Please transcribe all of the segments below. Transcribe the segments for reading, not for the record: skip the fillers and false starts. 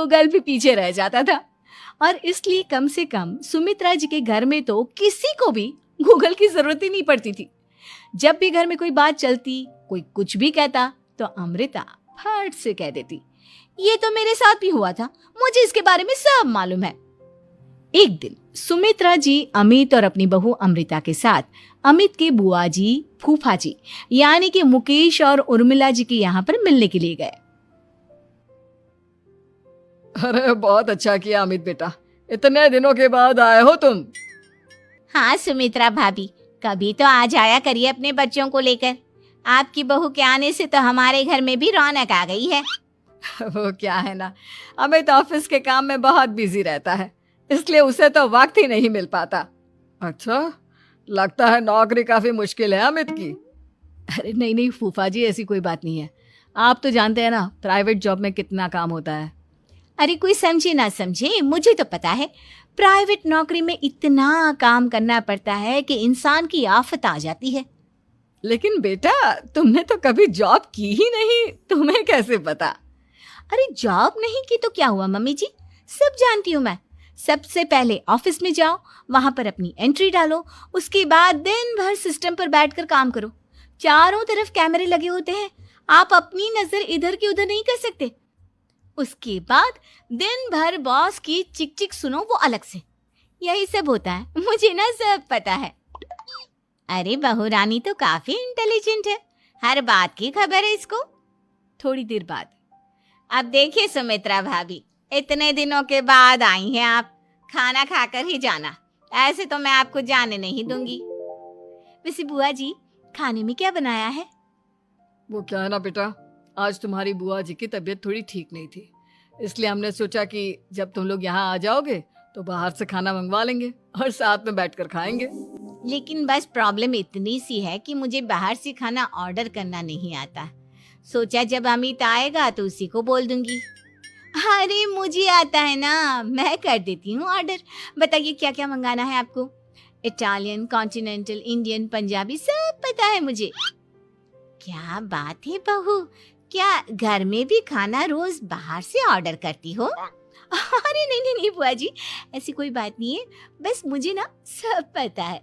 Google भी पीछे रह जाता था। और इसलिए कम से कम सुमित्रा जी के घर में तो किसी को भी गूगल की जरूरत ही नहीं पड़ती थी। जब भी घर में कोई बात चलती, कोई कुछ भी कहता, तो अमृता फट से कह देती, ये तो मेरे साथ भी हुआ था, मुझे इसके बारे में सब मालूम है। एक दिन सुमित्रा जी अमित और अपनी बहू अमृता के साथ अमित के बुआ जी, फूफा जी यानी कि मुकेश और उर्मिला जी के यहाँ पर मिलने के लिए गए। अरे बहुत अच्छा किया अमित बेटा, इतने दिनों के बाद आए हो तुम। हाँ सुमित्रा भाभी, कभी तो आ जाया करिए अपने बच्चों को लेकर। आपकी बहू के आने से तो हमारे घर में भी रौनक आ गई है। वो क्या है ना, अमित ऑफिस के काम में बहुत बिजी रहता है, इसलिए उसे तो वक्त ही नहीं मिल पाता। अच्छा, लगता है नौकरी काफी मुश्किल है अमित की। अरे नहीं नहीं फूफा जी, ऐसी कोई बात नहीं है। आप तो जानते हैं ना प्राइवेट जॉब में कितना काम होता है। अरे कोई समझे ना समझे, मुझे तो पता है प्राइवेट नौकरी में इतना काम करना पड़ता है कि इंसान की आफत आ जाती है। लेकिन बेटा तुमने तो कभी जॉब की ही नहीं, तुम्हें कैसे पता? अरे जॉब नहीं की तो क्या हुआ मम्मी जी, सब जानती हूँ मैं। सबसे पहले ऑफिस में जाओ, वहां पर अपनी एंट्री डालो, उसके बाद दिन भर सिस्टम पर बैठकर काम करो। चारों तरफ कैमरे लगे होते हैं, आप अपनी नजर इधर की उधर नहीं कर सकते। उसके बाद दिन भर बॉस की चिक चिक सुनो, वो अलग से। यही सब होता है, मुझे ना सब पता है। अरे बहू रानी तो काफी इंटेलिजेंट है, हर बात की खबर है इसको। थोड़ी देर बाद, अब देखिए सुमित्रा भाभी, इतने दिनों के बाद आई हैं आप, खाना खाकर ही जाना, ऐसे तो मैं आपको जाने नहीं दूंगी। वैसे बुआ जी खाने में क्या बनाया है? वो क्या है ना बेटा, आज तुम्हारी बुआ जी की तबीयत थोड़ी ठीक नहीं थी, इसलिए हमने सोचा कि जब तुम लोग यहाँ आ जाओगे तो बाहर से खाना मंगवा लेंगे और साथ में बैठकर खाएंगे। लेकिन बस प्रॉब्लम इतनी सी है कि मुझे बाहर से खाना ऑर्डर करना नहीं आता। सोचा जब अमित आएगा तो उसी को बोल दूंगी। अरे मुझे आता है ना, मैं कर देती हूँ ऑर्डर। बताइए क्या क्या मंगाना है आपको? इटालियन, कॉन्टिनेंटल, इंडियन, पंजाबी, सब पता है मुझे। क्या बात है बहू, क्या घर में भी खाना रोज बाहर से ऑर्डर करती हो? अरे नहीं नहीं नहीं बुआ जी, ऐसी कोई बात नहीं है, बस मुझे ना सब पता है।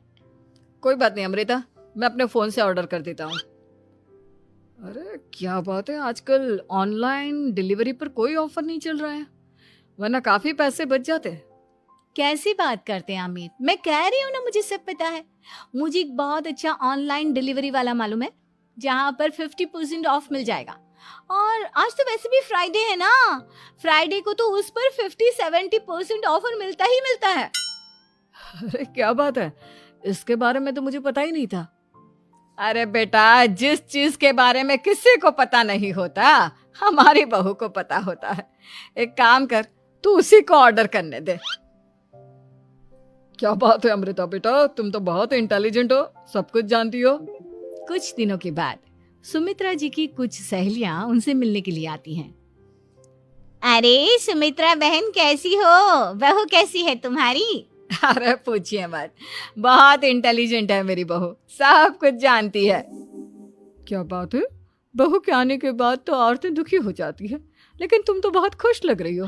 कोई बात नहीं अमृता, मैं अपने फोन से ऑर्डर कर देता हूँ। अरे क्या बात है, आजकल ऑनलाइन डिलीवरी पर कोई ऑफर नहीं चल रहा है, वरना काफी पैसे बच जाते हैं। कैसी बात करते हैं अमित, मैं कह रही हूँ ना मुझे सब पता है। मुझे एक बहुत अच्छा ऑनलाइन डिलीवरी वाला मालूम है, जहाँ पर 50% ऑफ मिल जाएगा। और आज तो वैसे भी फ्राइडे है ना, फ्राइडे को तो उस पर 50-70% ऑफर मिलता ही मिलता है। अरे क्या बात है, इसके बारे में तो मुझे पता ही नहीं था। अरे बेटा, जिस चीज के बारे में किसी को पता नहीं होता, हमारी बहू को पता होता है। एक काम कर, तू उसी को ऑर्डर करने दे। क्या बात है अमृता बेटा, तुम तो बहुत इंटेलिजेंट हो, सब कुछ जानती हो। कुछ दिनों के बाद सुमित्रा जी की कुछ सहेलियां उनसे मिलने के लिए आती हैं। अरे सुमित्रा बहन कैसी हो, बहू कैसी है तुम्हारी? अरे पूछिए मत, बहुत इंटेलिजेंट है मेरी बहू, सब कुछ जानती है। क्या बात है, बहू के आने के बाद तो औरतें दुखी हो जाती है, लेकिन तुम तो बहुत खुश लग रही हो।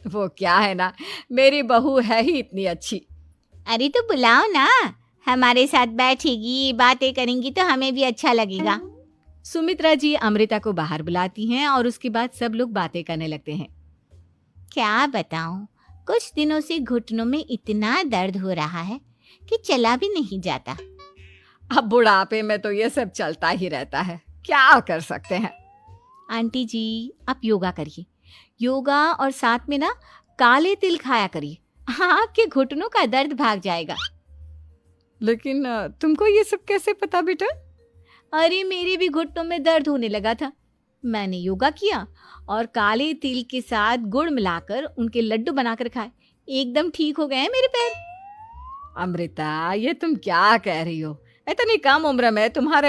वो क्या है ना, मेरी बहू है ही इतनी अच्छी। अरे तो बुलाओ ना, हमारे साथ बैठेगी, बातें करेंगी तो हमें भी अच्छा लगेगा। सुमित्रा जी अमृता को बाहर बुलाती हैं और उसके बाद सब लोग बातें करने लगते हैं। क्या बताऊं, कुछ दिनों से घुटनों में इतना दर्द हो रहा है कि चला भी नहीं जाता। अब बुढ़ापे में तो ये सब चलता ही रहता है, क्या कर सकते हैं। आंटी जी आप योगा करिए, योगा और साथ में ना काले तिल खाया करिए, आपके घुटनों का दर्द भाग जाएगा। लेकिन तुमको ये सब कैसे पता बेटा? अरे मेरे भी घुटनों में दर्द होने लगा था, मैंने योगा किया और काले तिल के साथ गुड़ मिलाकर उनके लड्डू बनाकर खाए, एकदम ठीक हो गए हैं मेरे पैर। अमृता ये तुम क्या कह रही हो, इतनी कम उम्र में तुम्हारे